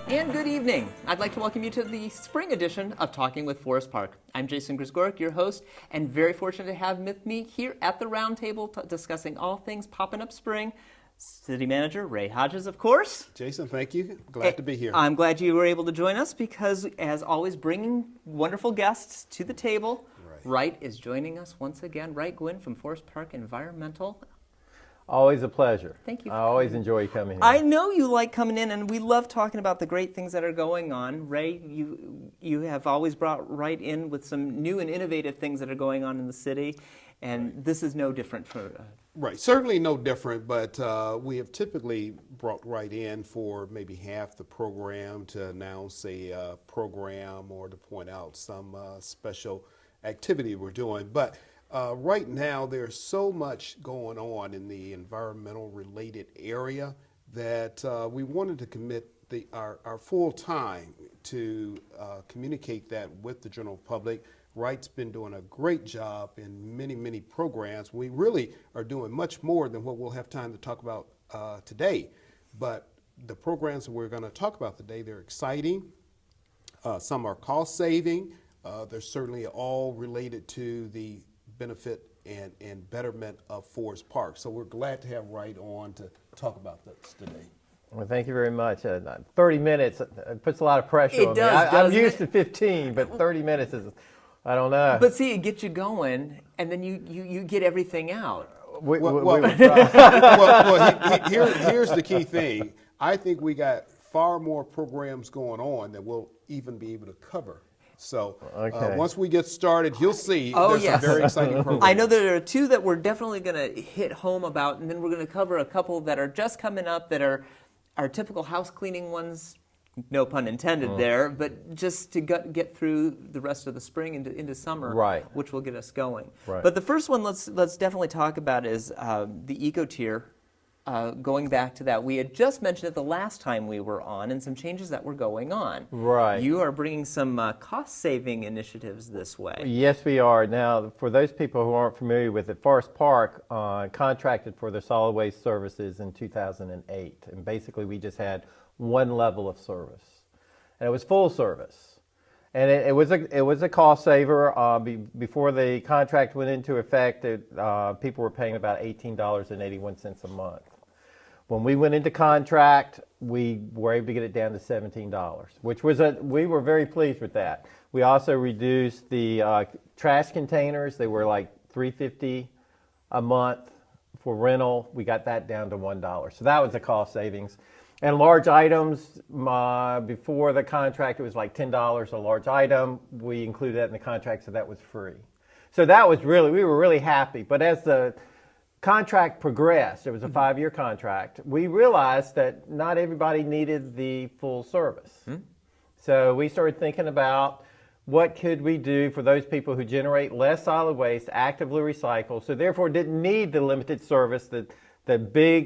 And good evening. I'd like to welcome you to the spring edition of Talking with Forest Park. I'm Jason Grisgoric, your host, and very fortunate to have with me here at the round table discussing all things popping up spring. City Manager Ray Hodges, of course. Jason, thank you. Glad to be here. I'm glad you were able to join us because, as always, bringing wonderful guests to the table. Wright is joining us once again. Wright Gwynn from Forest Park Environmental. Always a pleasure. Thank you. I always enjoy coming here. I know you like coming in, and we love talking about the great things that are going on. Ray, you have always brought Wright in with some new and innovative things that are going on in the city, and this is no different for... Right, certainly no different, but we have typically brought Wright in for maybe half the program to announce a program or to point out some special activity we're doing. But right now, there's so much going on in the environmental related area that we wanted to commit our full time to communicate that with the general public. Wright's been doing a great job in many, many programs. We really are doing much more than what we'll have time to talk about today. But the programs that we're going to talk about today, they're exciting. Some are cost saving. They're certainly all related to the benefit and betterment of Forest Park. So we're glad to have Wright on to talk about this today. Well, thank you very much. 30 minutes puts a lot of pressure on me. I'm used to 15, but 30 minutes is, I don't know. But see, it gets you going, and then you get everything out. Here's the key thing. I think we got far more programs going on than we'll even be able to cover. So once we get started, you'll see there's some very exciting programs. I know there are two that we're definitely going to hit home about, and then we're going to cover a couple that are just coming up that are our typical house cleaning ones, no pun intended there, but just to get through the rest of the spring into summer, which will get us going. Right. But the first one let's definitely talk about is the eco tier. Going back to that, we had just mentioned it the last time we were on, and some changes that were going on. Right. You are bringing some cost-saving initiatives this way. Yes, we are. Now, for those people who aren't familiar with it, Forest Park contracted for their solid waste services in 2008, and basically we just had one level of service, and it was full service. And it was a cost saver. Before the contract went into effect, people were paying about $18.81 a month. When we went into contract, we were able to get it down to $17, which was we were very pleased with that. We also reduced the trash containers. They were like $3.50 a month for rental. We got that down to $1. So that was a cost savings. And large items, before the contract, it was like $10 a large item. We included that in the contract, so that was free. So that was we were really happy. But as the contract progressed, it was a 5-year contract, we realized that not everybody needed the full service. So we started thinking about what could we do for those people who generate less solid waste, actively recycle, so therefore didn't need the limited service, the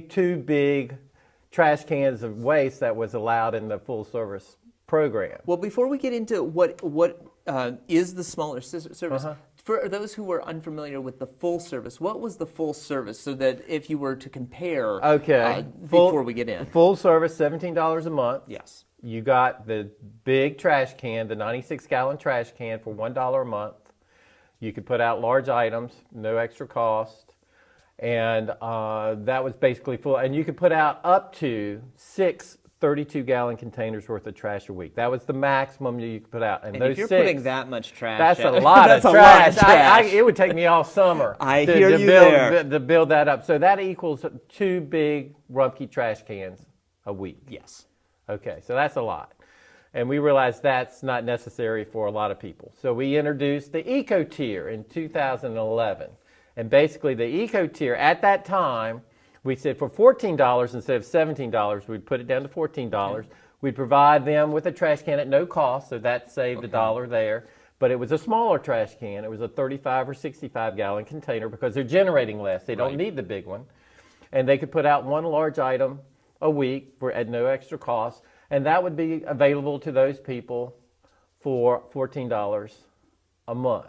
two big trash cans of waste that was allowed in the full service program. Well, before we get into what is the smaller service, for those who are unfamiliar with the full service, what was the full service, so that if you were to compare before we get in? Full service, $17 a month. Yes. You got the big trash can, the 96-gallon trash can for $1 a month. You could put out large items, no extra cost. And that was basically full. And you could put out up to 6 32-gallon containers worth of trash a week. That was the maximum you could put out. And if you're putting that much trash that's out, a lot of trash. trash. It would take me all summer to build that up. So that equals 2 big Rumpke trash cans a week. Yes. Okay, so that's a lot. And we realized that's not necessary for a lot of people. So we introduced the Eco Tier in 2011. And basically the Eco Tier at that time, we said for $14 instead of $17, we'd put it down to $14. Okay. We'd provide them with a trash can at no cost, so that saved $1 there. But it was a smaller trash can. It was a 35 or 65-gallon container because they're generating less. They don't need the big one. And they could put out 1 large item a week at no extra cost. And that would be available to those people for $14 a month.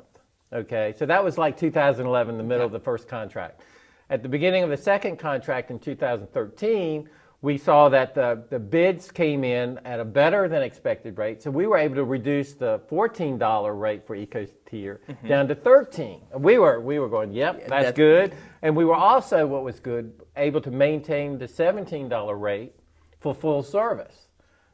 Okay, so that was like 2011, the middle of the first contract. At the beginning of the second contract in 2013, we saw that the bids came in at a better than expected rate. So we were able to reduce the $14 rate for eco-tier down to $13. We were going, yep, that's good. And we were also, what was good, able to maintain the $17 rate for full service.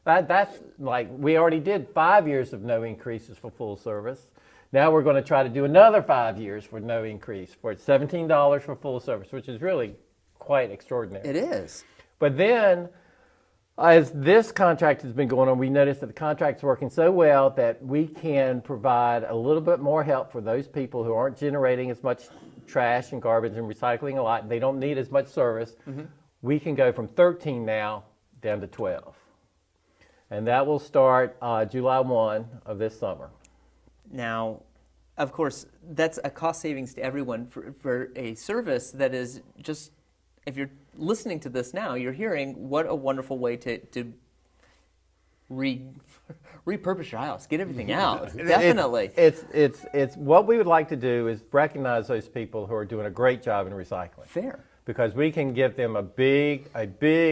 That's like, we already did 5 years of no increases for full service. Now we're going to try to do another 5 years for no increase, for $17 for full service, which is really quite extraordinary. It is. But then, as this contract has been going on, we noticed that the contract's working so well that we can provide a little bit more help for those people who aren't generating as much trash and garbage and recycling a lot, and they don't need as much service. We can go from 13 now down to 12. And that will start July 1 of this summer. Now, of course, that's a cost savings to everyone for a service that is just, if you're listening to this now, you're hearing what a wonderful way to repurpose your house, get everything out. Definitely. It's what we would like to do is recognize those people who are doing a great job in recycling. Fair. Because we can give them a big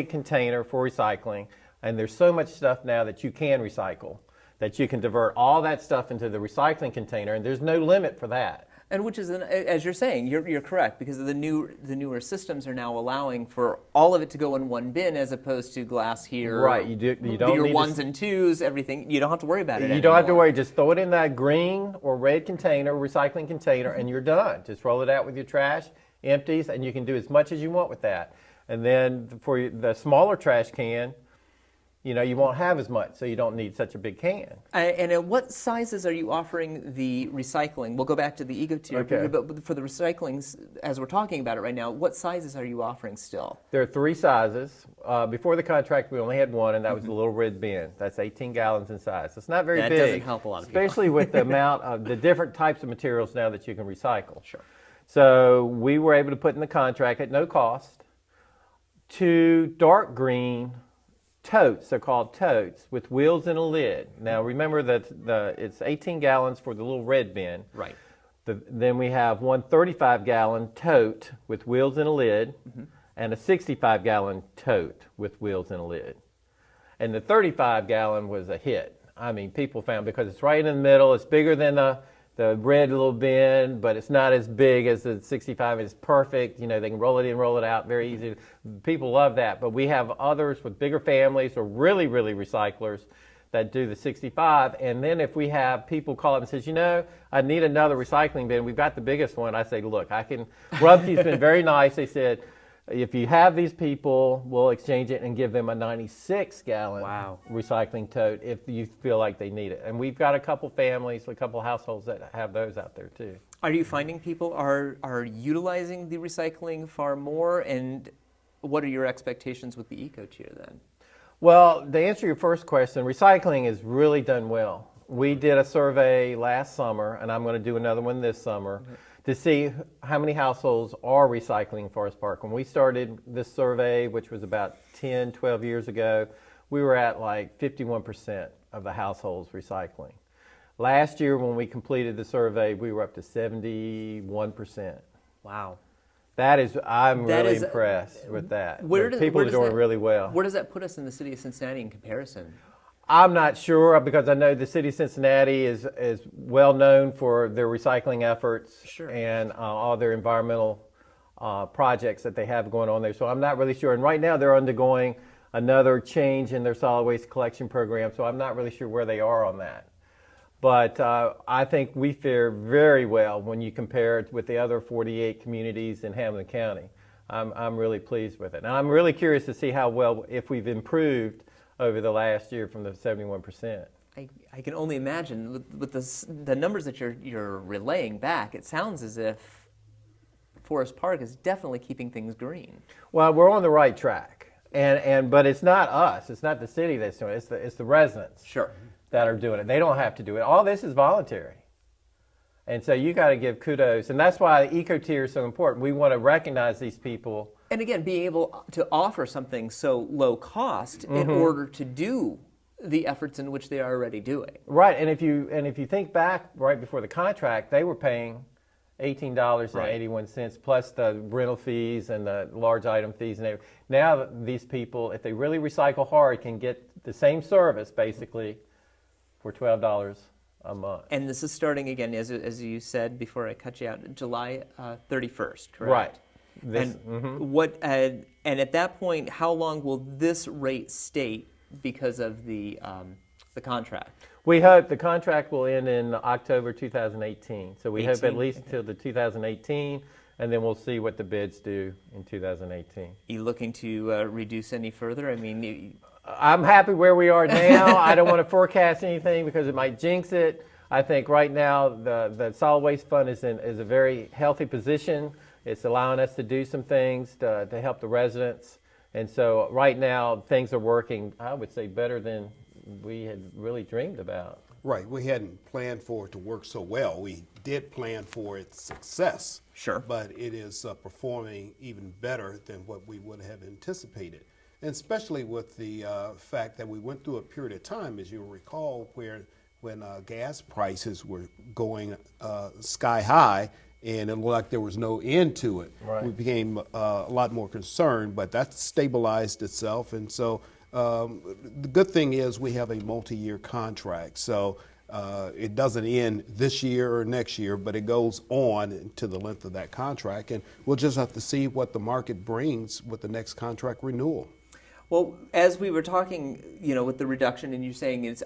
container for recycling, and there's so much stuff now that you can recycle that you can divert all that stuff into the recycling container, and there's no limit for that. And which is, as you're saying, you're correct, because the newer systems are now allowing for all of it to go in one bin as opposed to glass here. Right. You don't your need ones and twos, everything. You don't have to worry about it You anymore. don't have to worry. Just throw it in that green or red container, recycling container, and you're done. Just roll it out with your trash, empties, and you can do as much as you want with that. And then for the smaller trash can, you won't have as much, so you don't need such a big can. And at what sizes are you offering the recycling? We'll go back to the eco-tier, Okay. but for the recyclings, as we're talking about it right now, what sizes are you offering still? There are 3 sizes. Before the contract, we only had one, and that was the little red bin. That's 18 gallons in size. It's not very big. That doesn't help a lot of people. Especially with the amount of the different types of materials now that you can recycle. Sure. So we were able to put in the contract at no cost 2 dark green totes. They're called totes with wheels and a lid. Now remember that it's 18 gallons for the little red bin. Right. Then we have one 35-gallon tote with wheels and a lid, and a 65-gallon tote with wheels and a lid. And the 35-gallon was a hit. I mean, people found, because it's right in the middle, it's bigger than the red little bin, but it's not as big as the 65. It's perfect. They can roll it in, roll it out, very easy. People love that. But we have others with bigger families or really, really recyclers that do the 65. And then if we have people call up and says, I need another recycling bin. We've got the biggest one. I say, look, Rumpke's been very nice. They said, if you have these people, we'll exchange it and give them a 96-gallon recycling tote if you feel like they need it. And we've got a couple families, a couple households that have those out there too. Are you finding people are utilizing the recycling far more? And what are your expectations with the eco-tier then? Well, to answer your first question, recycling has really done well. We did a survey last summer, and I'm going to do another one this summer, to see how many households are recycling Forest Park. When we started this survey, which was about 10, 12 years ago, we were at like 51% of the households recycling. Last year, when we completed the survey, we were up to 71%. Wow. I'm really impressed with that. People are doing really well. Where does that put us in the city of Cincinnati in comparison? I'm not sure, because I know the city of Cincinnati is well known for their recycling efforts and all their environmental projects that they have going on there. So I'm not really sure. And right now they're undergoing another change in their solid waste collection program, so I'm not really sure where they are on that. But I think we fare very well when you compare it with the other 48 communities in Hamilton County. I'm really pleased with it. And I'm really curious to see how well, if we've improved over the last year from the 71%. I can only imagine with the numbers that you're relaying back, it sounds as if Forest Park is definitely keeping things green. Well, we're on the right track, but it's not us. It's not the city that's doing it. It's the residents that are doing it. They don't have to do it. All this is voluntary. And so you got to give kudos. And that's why eco-tier is so important. We want to recognize these people. And again, being able to offer something so low cost in order to do the efforts in which they are already doing. Right. And if you think back right before the contract, they were paying $18.81 plus the rental fees and the large item fees and everything. Now these people, if they really recycle hard, can get the same service basically for $12 a month. And this is starting again, as you said before I cut you out, July 31st, correct? Right. And at that point, how long will this rate stay because of the contract? We hope the contract will end in October 2018. So we hope at least until the 2018, and then we'll see what the bids do in 2018. You looking to reduce any further? I mean, I'm happy where we are now. I don't want to forecast anything because it might jinx it. I think right now the solid waste fund is a very healthy position. It's allowing us to do some things to help the residents. And so right now things are working, I would say, better than we had really dreamed about. Right. We hadn't planned for it to work so well. We did plan for its success. Sure. But it is performing even better than what we would have anticipated. And especially with the fact that we went through a period of time, as you'll recall, when gas prices were going sky high and it looked like there was no end to it. Right. We became a lot more concerned, but that stabilized itself. And so the good thing is we have a multi-year contract. So it doesn't end this year or next year, but it goes on to the length of that contract. And we'll just have to see what the market brings with the next contract renewal. well, as we were talking, with the reduction, and you're saying it's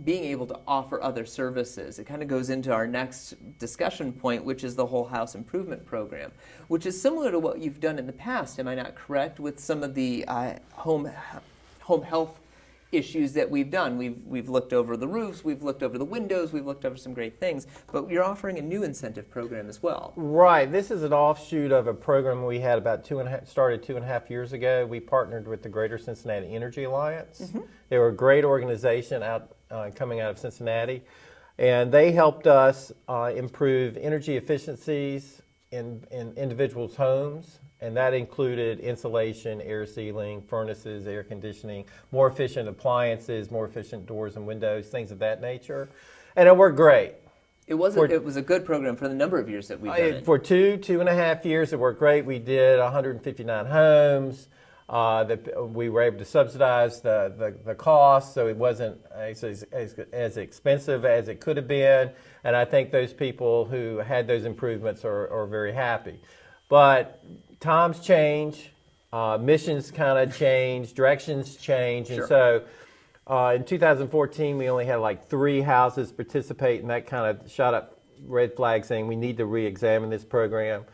being able to offer other services, it kind of goes into our next discussion point, which is the whole house improvement program, which is similar to what you've done in the past. Am I not correct with some of the home health issues that we've done? We've looked over the roofs, we've looked over the windows, we've looked over some great things, but you're offering a new incentive program as well. Right. This is an offshoot of a program we had about started 2.5 years ago. We partnered with the Greater Cincinnati Energy Alliance. Mm-hmm. They were a great organization coming out of Cincinnati, and they helped us improve energy efficiencies in individuals' homes. And that included insulation, air sealing, furnaces, air conditioning, more efficient appliances, more efficient doors and windows, things of that nature. And it worked great. It was a good program for the number of years that we've done it. For 2.5 years, it worked great. We did 159 homes. We were able to subsidize the cost, so it wasn't as expensive as it could have been. And I think those people who had those improvements are very happy. But times change, missions kind of change, directions change, and so in 2014 we only had like 3 houses participate, and that kind of shot up red flags saying we need to re-examine this program.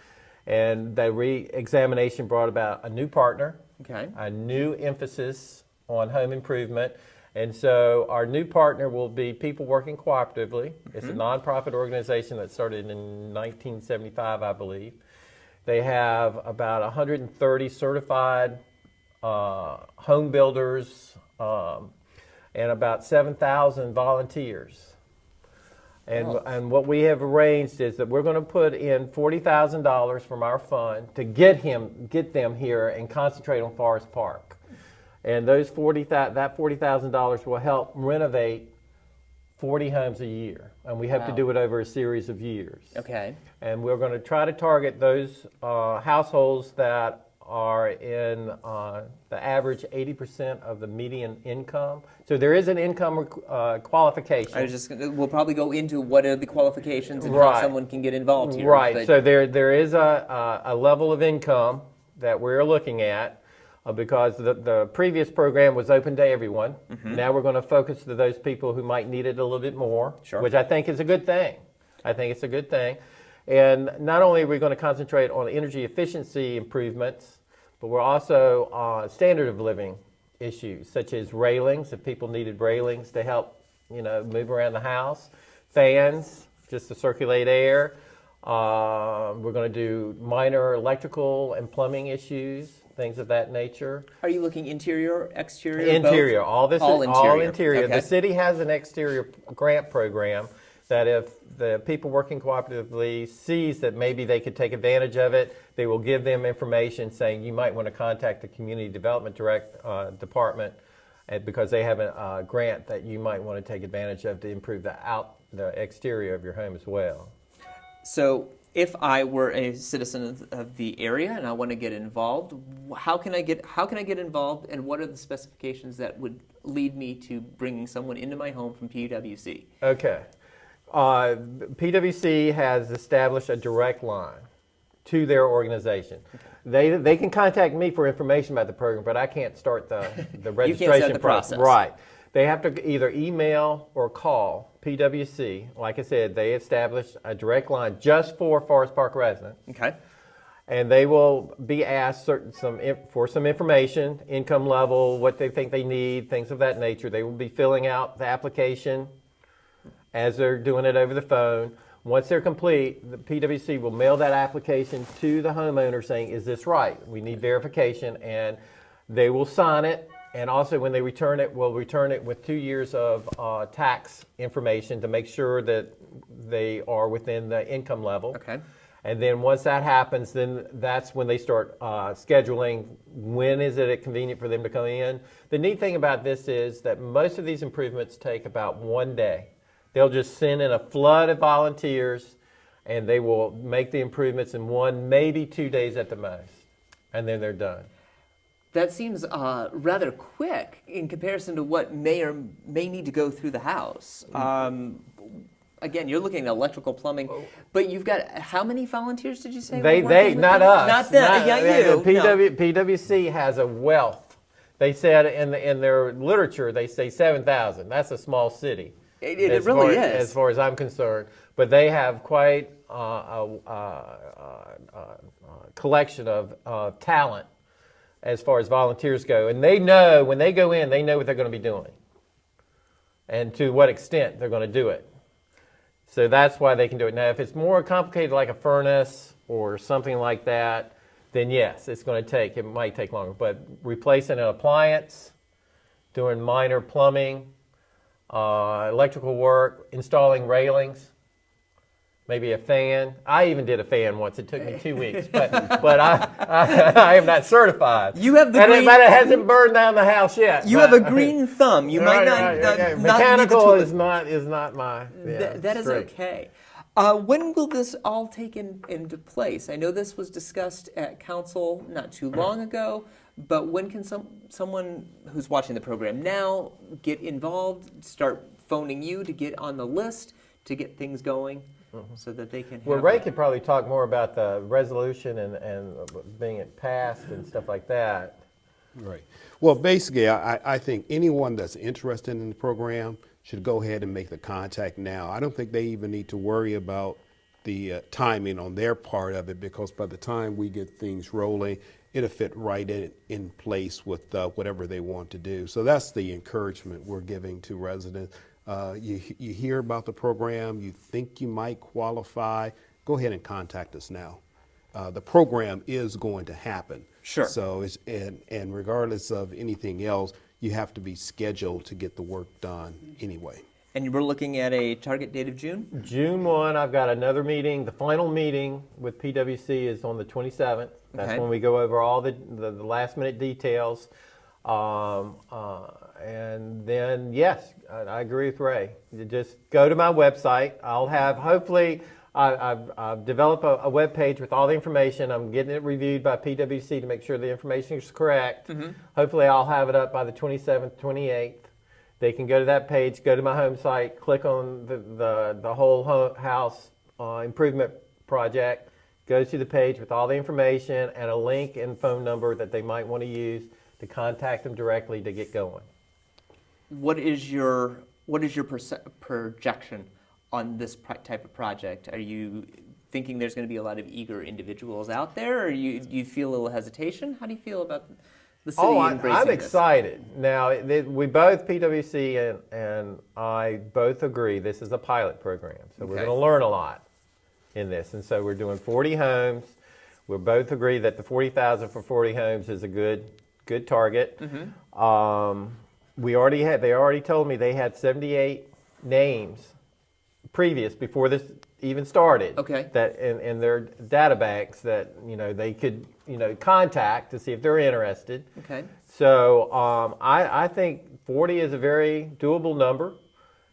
And the re-examination brought about a new partner, a new emphasis on home improvement. And so our new partner will be People Working Cooperatively. Mm-hmm. It's a nonprofit organization that started in 1975, I believe. They have about 130 certified home builders and about 7,000 volunteers. And what we have arranged is that we're going to put in $40,000 from our fund to get them here and concentrate on Forest Park. And that $40,000 will help renovate 40 homes a year, and we have to do it over a series of years. Okay. And we're going to try to target those households that are in the average 80% of the median income. So there is an income qualification. We'll probably go into what are the qualifications and how someone can get involved here. Right. But so there is a level of income that we're looking at. Because the previous program was open to everyone. Mm-hmm. Now we're going to focus to those people who might need it a little bit more, which I think is a good thing. I think it's a good thing. And not only are we going to concentrate on energy efficiency improvements, but we're also on standard of living issues, such as railings, if people needed railings to help move around the house, fans, just to circulate air. We're going to do minor electrical and plumbing issues, things of that nature. Are you looking interior, exterior? Interior. Both? All interior. Okay. The city has an exterior grant program that if the People Working Cooperatively sees that maybe they could take advantage of it, they will give them information saying you might want to contact the Community Development Department because they have a grant that you might want to take advantage of to improve the exterior of your home as well. So if I were a citizen of the area and I want to get involved, how can I get involved, and what are the specifications that would lead me to bringing someone into my home from PWC? Okay. PwC has established a direct line to their organization. Okay. They can contact me for information about the program, but I can't start the registration you can't start the process. Right. They have to either email or call PwC. Like I said, they established a direct line just for Forest Park residents. Okay. And they will be asked for some information, income level, what they think they need, things of that nature. They will be filling out the application as they're doing it over the phone. Once they're complete, the PwC will mail that application to the homeowner saying, is this right? We need verification, and they will sign it. And also when they return it, we'll return it with 2 years of tax information to make sure that they are within the income level. Okay. And then once that happens, then that's when they start scheduling when is it convenient for them to come in. The neat thing about this is that most of these improvements take about 1 day. They'll just send in a flood of volunteers, and they will make the improvements in 1, maybe 2 days at the most, and then they're done. That seems rather quick in comparison to what may or may need to go through the house. Again, you're looking at electrical, plumbing, but you've got how many volunteers did you say? They not us. Not them. You. PwC has a wealth. They said in their literature, they say 7,000. That's a small city. It really is. As far as I'm concerned. But they have quite a collection of talent as far as volunteers go. And they know, when they go in, they know what they're going to be doing and to what extent they're going to do it. So that's why they can do it. Now, if it's more complicated like a furnace or something like that, then yes, it might take longer. But replacing an appliance, doing minor plumbing, electrical work, installing railings, maybe a fan. I even did a fan once. It took me 2 weeks, but I am not certified. You have the but green, it hasn't burned down the house yet. You have a green thumb. You might not. Mechanical is not my. That is okay. When will this all take into place? I know this was discussed at council not too long ago. But when can someone who's watching the program now get involved, start phoning you to get on the list, to get things going, so that they can Well, Ray could probably talk more about the resolution and being it passed and stuff like that. Right. Well, basically, I think anyone that's interested in the program should go ahead and make the contact now. I don't think they even need to worry about the timing on their part of it, because by the time we get things rolling, it'll fit right in place with whatever they want to do. So that's the encouragement we're giving to residents. You hear about the program, you think you might qualify, go ahead and contact us now. The program is going to happen. Sure. So and regardless of anything else, you have to be scheduled to get the work done anyway. And we're looking at a target date of June? June 1, I've got another meeting. The final meeting with PwC is on the 27th. That's Okay. when we go over all the last minute details. And then, yes, I agree with Ray. You just go to my website. I'll have, hopefully, I've developed a web page with all the information. I'm getting it reviewed by PwC to make sure the information is correct. Mm-hmm. Hopefully, I'll have it up by the 27th, 28th. They can go to that page, go to my home site, click on the whole house improvement project, goes to the page with all the information and a link and phone number that they might want to use to contact them directly to get going. What is your projection on this type of project? Are you thinking there's going to be a lot of eager individuals out there, or do you feel a little hesitation? How do you feel about the city embracing I'm this? excited. Now, we both, PwC and I, both agree this is a pilot program, so we're going to learn a lot in this. And so we're doing 40 homes. We both agree that the $40,000 for 40 homes is a good target. Mm-hmm. They already told me they had 78 names before this even started. Okay. That in their data banks that they could contact to see if they're interested. Okay. So I think 40 is a very doable number,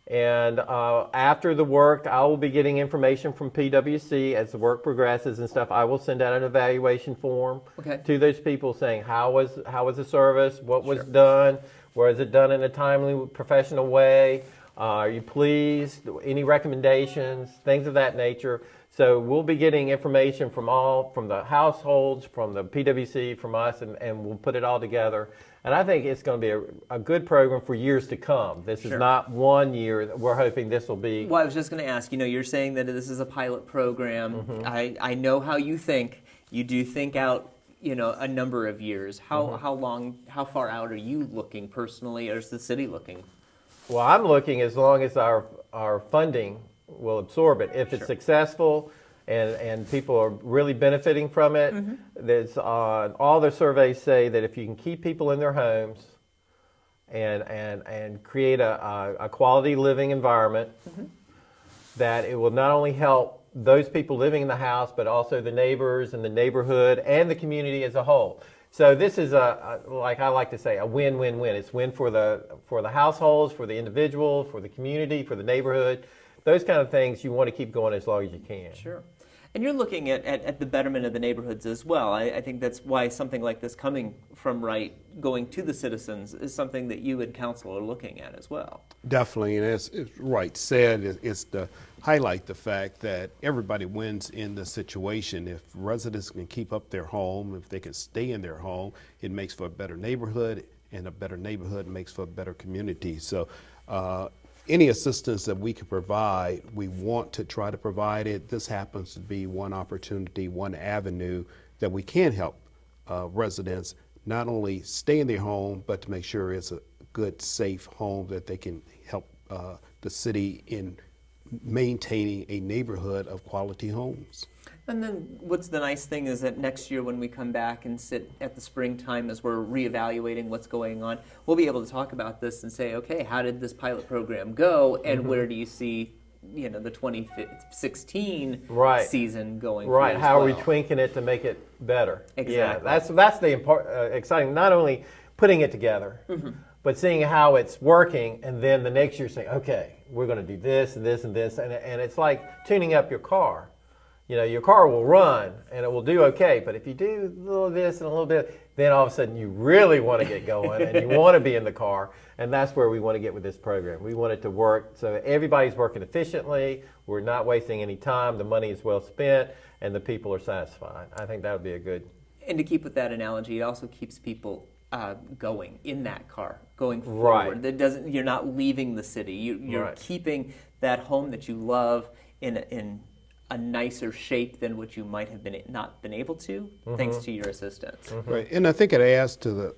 And after the work, I will be getting information from PwC as the work progresses and stuff. I will send out an evaluation form to those people saying how was the service, what was done, was it done in a timely, professional way, are you pleased, any recommendations, things of that nature. So we'll be getting information from the households, from the PwC, from us, and we'll put it all together. And I think it's going to be a good program for years to come. This is not 1 year. We're hoping this will be. Well, I was just going to ask, you're saying that this is a pilot program. I know how you think. You do think out, a number of years. How far out are you looking personally, or is the city looking? Well, I'm looking as long as our funding will absorb it. If it's successful and people are really benefiting from it, there's all the surveys say that if you can keep people in their homes and create a quality living environment, that it will not only help those people living in the house, but also the neighbors and the neighborhood and the community as a whole. So this is like I like to say, a win-win-win. It's win for the households, for the individual, for the community, for the neighborhood. Those kind of things you want to keep going as long as you can. Sure. And you're looking at the betterment of the neighborhoods as well. I think that's why something like this coming from Wright, going to the citizens, is something that you and council are looking at as well. Definitely, and as Wright said, it's to highlight the fact that everybody wins in the situation. If residents can keep up their home, if they can stay in their home, it makes for a better neighborhood, and a better neighborhood makes for a better community. So any assistance that we can provide, we want to try to provide it. This happens to be one opportunity, one avenue that we can help residents not only stay in their home, but to make sure it's a good, safe home that they can help the city in maintaining a neighborhood of quality homes. And then what's the nice thing is that next year when we come back and sit at the springtime as we're reevaluating what's going on, we'll be able to talk about this and say, okay, how did this pilot program go, and where do you see the 2016 season going Right, as how well. are we tweaking it to make it better? Exactly. Yeah, that's the exciting, not only putting it together, but seeing how it's working, and then the next year saying, okay, we're going to do this and this and this, and it's like tuning up your car. Your car will run and it will do okay, but if you do a little this and a little bit, then all of a sudden you really want to get going and you want to be in the car, and that's where we want to get with this program. We want it to work so everybody's working efficiently, we're not wasting any time, the money is well spent, and the people are satisfied. I think that would be a good... And to keep with that analogy, it also keeps people going in that car, going forward. That doesn't. You're not leaving the city. You're keeping that home that you love in a nicer shape than what you might have not been able to, thanks to your assistance. Right, and I think it adds to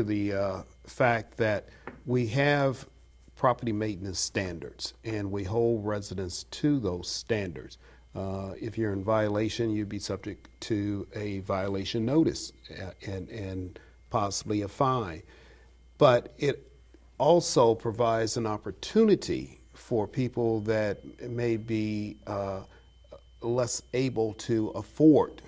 the fact that we have property maintenance standards, and we hold residents to those standards. If you're in violation, you'd be subject to a violation notice and possibly a fine. But it also provides an opportunity for people that may be less able to afford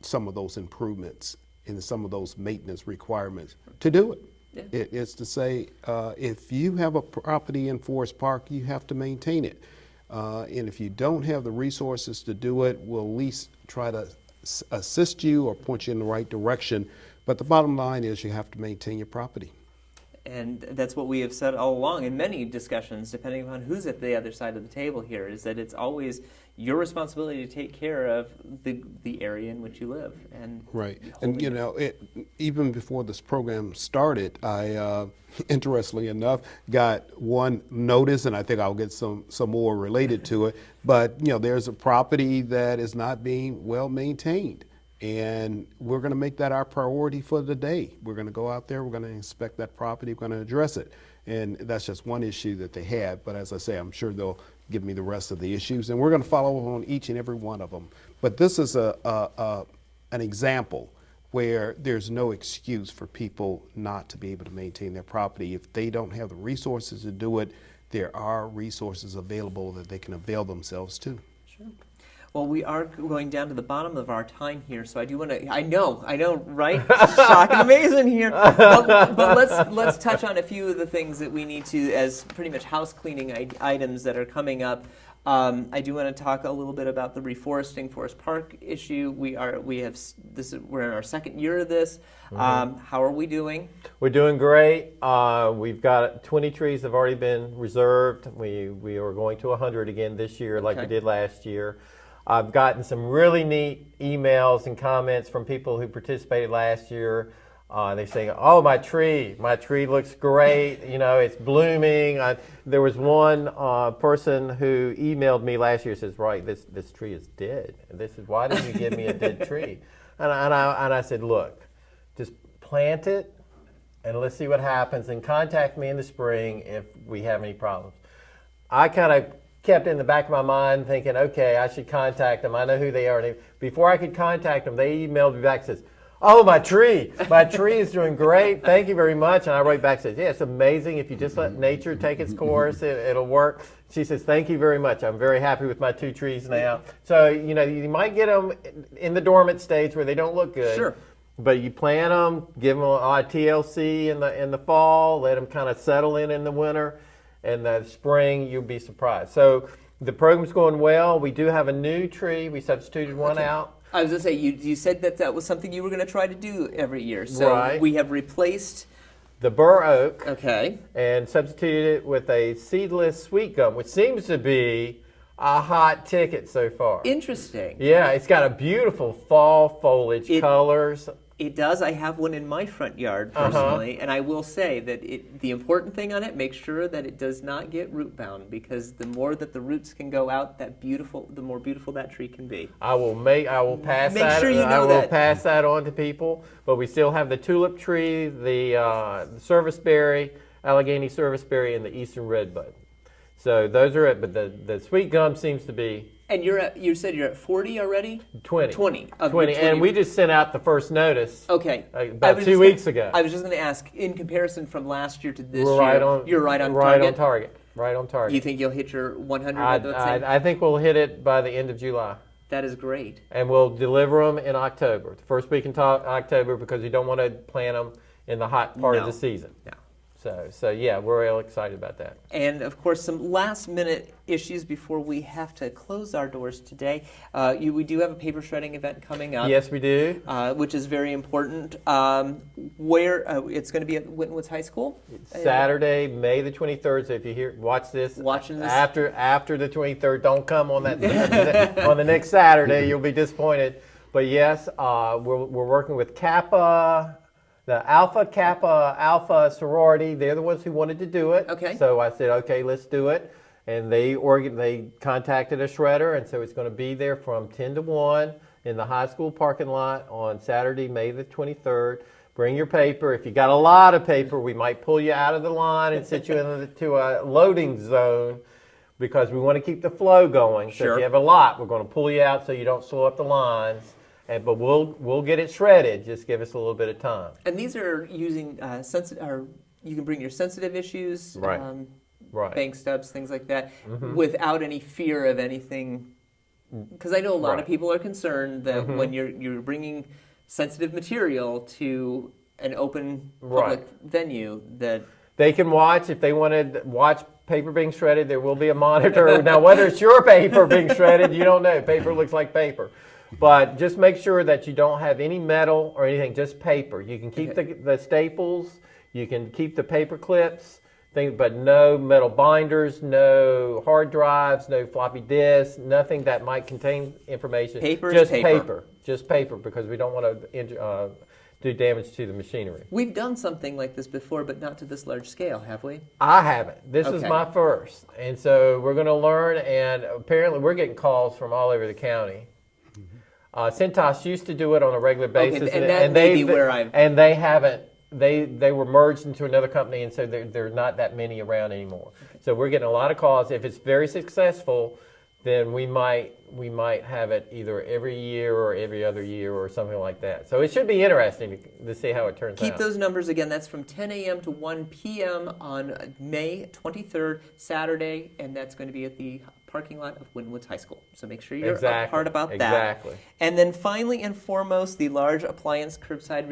some of those improvements and some of those maintenance requirements to do it. Yeah. It's to say, if you have a property in Forest Park, you have to maintain it. And if you don't have the resources to do it, we'll at least try to assist you or point you in the right direction. But the bottom line is you have to maintain your property. And that's what we have said all along in many discussions, depending upon who's at the other side of the table here, is that it's always your responsibility to take care of the area in which you live. And right. And even before this program started, I, interestingly enough, got one notice, and I think I'll get some more related to it. But there's a property that is not being well maintained. And we're going to make that our priority for the day. We're going to go out there, we're going to inspect that property, we're going to address it. And that's just one issue that they have. But as I say, I'm sure they'll give me the rest of the issues. And we're going to follow up on each and every one of them. But this is an example where there's no excuse for people not to be able to maintain their property. If they don't have the resources to do it, there are resources available that they can avail themselves to. Sure. Well, we are going down to the bottom of our time here, so I do want to. I know, right? Shock and amazing here. But let's touch on a few of the things that we need to, as pretty much house cleaning items that are coming up. I do want to talk a little bit about the reforesting Forest Park issue. We're in our second year of this. How are we doing? We're doing great. We've got 20 trees have already been reserved. We are going to 100 again this year, like we did last year. I've gotten some really neat emails and comments from people who participated last year. They're saying, "Oh, my tree looks great. You know, it's blooming." There was one person who emailed me last year, says, "Right, this tree is dead. This is why didn't you give me a dead tree?" And I said, "Look, just plant it, and let's see what happens. And contact me in the spring if we have any problems." I kind of kept in the back of my mind thinking, okay, I should contact them. I know who they are. And before I could contact them, they emailed me back and says, "Oh, my tree is doing great. Thank you very much." And I wrote back and said, "Yeah, it's amazing. If you just let nature take its course, it'll work." She says, "Thank you very much. I'm very happy with my 2 trees now." So, you know, you might get them in the dormant stage where they don't look good. Sure. But you plant them, give them a TLC in the fall, let them kind of settle in the winter. And the spring, you'll be surprised. So the program's going well. We do have a new tree. We substituted one out. I was going to say, you said that was something you were going to try to do every year. So we have replaced the bur oak and substituted it with a seedless sweet gum, which seems to be a hot ticket so far. Interesting. Yeah, it's got a beautiful fall foliage colors. It does. I have one in my front yard personally, and I will say that the important thing on it, make sure that it does not get root bound, because the more that the roots can go out, the more beautiful that tree can be. I will pass that on to people. But we still have the tulip tree, the serviceberry, Allegheny serviceberry, and the eastern redbud. So those are it. But the sweet gum seems to be. And you said you're at 40 already? 20. 20. 20. And we just sent out the first notice. Okay. About 2 weeks ago. I was just going to ask, in comparison from last year to this year, you're right on target? Right on target. You think you'll hit your 100? I think we'll hit it by the end of July. That is great. And we'll deliver them in October, the first week in October, because you don't want to plant them in the hot part of the season. No. So yeah, we're real excited about that. And of course, some last-minute issues before we have to close our doors today. We do have a paper shredding event coming up. Yes, we do. Which is very important. Where it's going to be at Winwinwin High School. Saturday, May the 23rd. So if you watch this after the 23rd, don't come on that on the next Saturday. You'll be disappointed. But yes, we're working with Kappa. The Alpha Kappa Alpha sorority, they're the ones who wanted to do it. Okay. So I said, okay, let's do it. And they contacted a shredder, and so it's going to be there from 10 to 1 in the high school parking lot on Saturday, May the 23rd. Bring your paper. If you got a lot of paper, we might pull you out of the line and sit you into a loading zone, because we want to keep the flow going. So if you have a lot, we're going to pull you out so you don't slow up the lines. But we'll get it shredded. Just give us a little bit of time. And these are using you can bring your sensitive issues, bank stubs, things like that, without any fear of anything. Because I know a lot of people are concerned that when you're bringing sensitive material to an open public venue, that they can watch. If they want to watch paper being shredded, there will be a monitor. Now, whether it's your paper being shredded, you don't know. Paper looks like paper. But just make sure that you don't have any metal or anything, just paper. You can keep the staples, you can keep the paper clips, but no metal binders, no hard drives, no floppy disks, nothing that might contain information. Just paper, because we don't want to do damage to the machinery. We've done something like this before, but not to this large scale, have we? I haven't. This is my first. And so we're going to learn, and apparently we're getting calls from all over the county. Cintas used to do it on a regular basis, and they haven't. They were merged into another company, and so there are not that many around anymore. So we're getting a lot of calls. If it's very successful, then we might have it either every year or every other year or something like that. So it should be interesting to see how it turns out. Keep those numbers again. That's from 10 a.m. to 1 p.m. on May 23rd, Saturday, and that's going to be at the parking lot of Winwoods High School. So make sure you're Exactly. a part about that. Exactly. And then finally and foremost, the large appliance curbside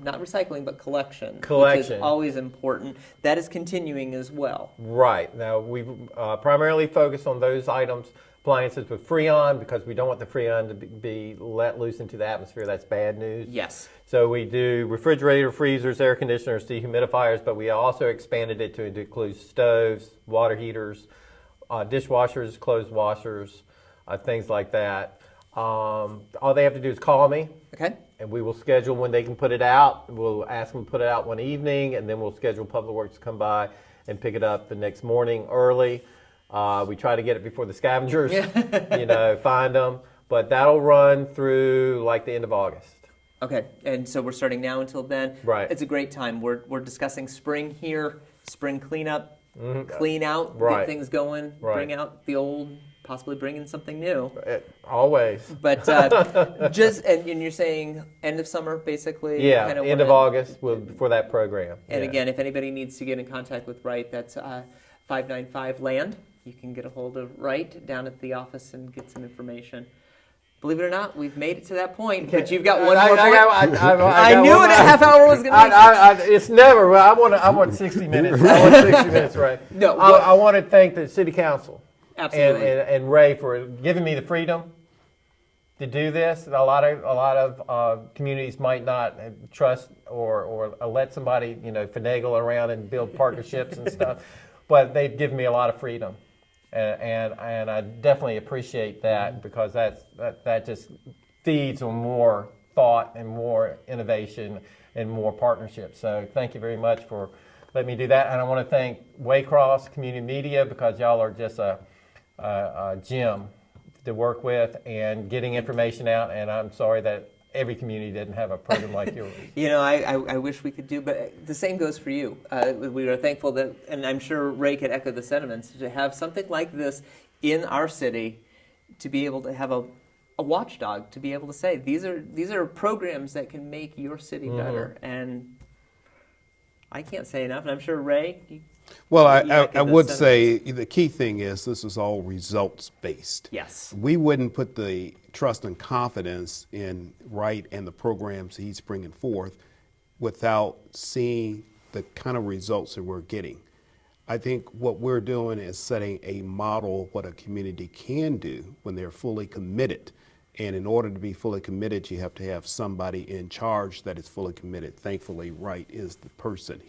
not recycling, but collection. Which is always important. That is continuing as well. Right. Now, we've primarily focused on those items, appliances with Freon, because we don't want the Freon to be let loose into the atmosphere. That's bad news. Yes. So we do refrigerator, freezers, air conditioners, dehumidifiers, but we also expanded it to include stoves, water heaters, dishwashers, clothes washers, things like that. All they have to do is call me. Okay. And we will schedule when they can put it out. We'll ask them to put it out one evening, and then we'll schedule Public Works to come by and pick it up the next morning early. We try to get it before the scavengers, find them. But that'll run through like the end of August. Okay, and so we're starting now until then. Right. It's a great time. We're discussing spring here, spring cleanup, clean out, get things going, bring out the old, possibly bring in something new. Always. But and you're saying end of summer, basically? Yeah, kind of end of August for that program. And again, if anybody needs to get in contact with Wright, that's 595 Land. You can get a hold of Wright down at the office and get some information. Believe it or not, we've made it to that point, but you've got one more point. I knew a half hour was going to be. It's never. I want 60 minutes. I want 60 minutes, right? No, I want to thank the City Council and Ray for giving me the freedom to do this. A lot of communities might not trust or let somebody finagle around and build partnerships and stuff, but they've given me a lot of freedom. And I definitely appreciate that, because that just feeds on more thought and more innovation and more partnership. So thank you very much for letting me do that. And I want to thank Waycross Community Media, because y'all are just a gem to work with and getting information out. And I'm sorry that every community didn't have a program like yours. I wish we could do, but the same goes for you. We are thankful that, and I'm sure Ray could echo the sentiments, to have something like this in our city, to be able to have a watchdog, to be able to say, these are programs that can make your city better. And I can't say enough, and I'm sure Ray, well, I would say the key thing is this is all results based. Yes. We wouldn't put the trust and confidence in Wright and the programs he's bringing forth without seeing the kind of results that we're getting. I think what we're doing is setting a model of what a community can do when they're fully committed. And in order to be fully committed, you have to have somebody in charge that is fully committed. Thankfully, Wright is the person.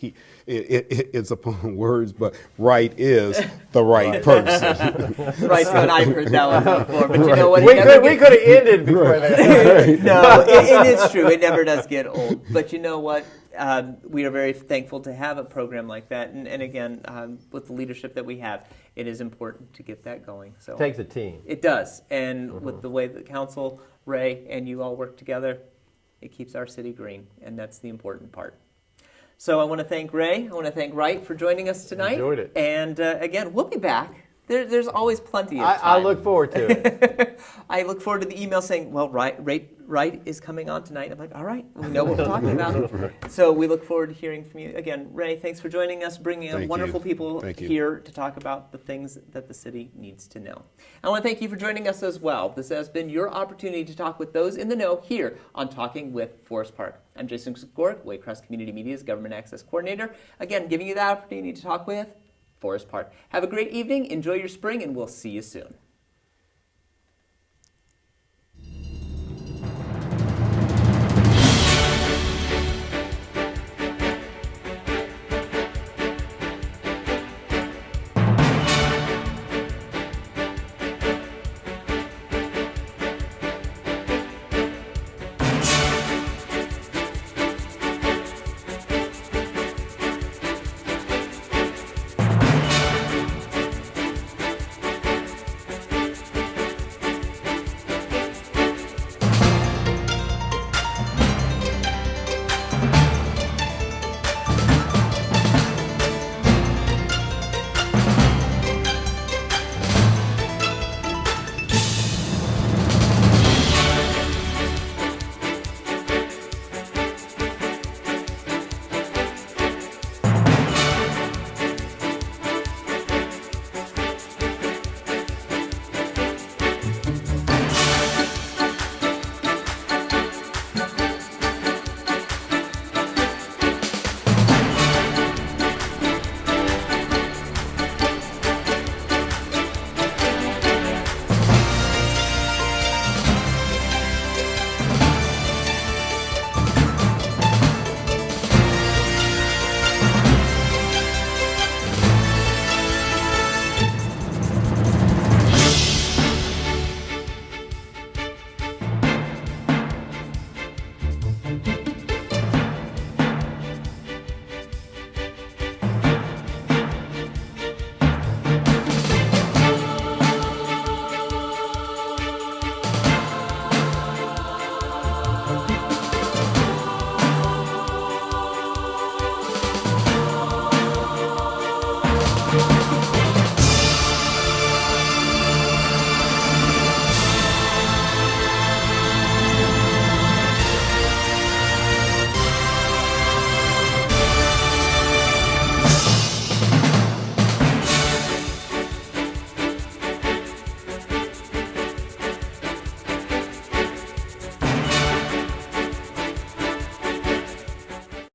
It's upon words, but Wright is the right person. Wright's one, I've heard that one before, but you know what? We could have ended before that. No, and it's true. It never does get old. But you know what? We are very thankful to have a program like that. And again, with the leadership that we have, it is important to get that going. So it takes a team. It does. And with the way the council, Ray, and you all work together, it keeps our city green. And that's the important part. So I want to thank Ray. I want to thank Wright for joining us tonight. Enjoyed it. And again, we'll be back. There's always plenty of time. I look forward to it. I look forward to the email saying, well, Wright is coming on tonight. I'm like, all right, we know what we're talking about. So we look forward to hearing from you. Again, Ray, thanks for joining us, bringing in wonderful people here to talk about the things that the city needs to know. I want to thank you for joining us as well. This has been your opportunity to talk with those in the know here on Talking with Forest Park. I'm Jason Skoric, Waycross Community Media's Government Access Coordinator. Again, giving you the opportunity to talk with Forest Park. Have a great evening, enjoy your spring, and we'll see you soon. Bye.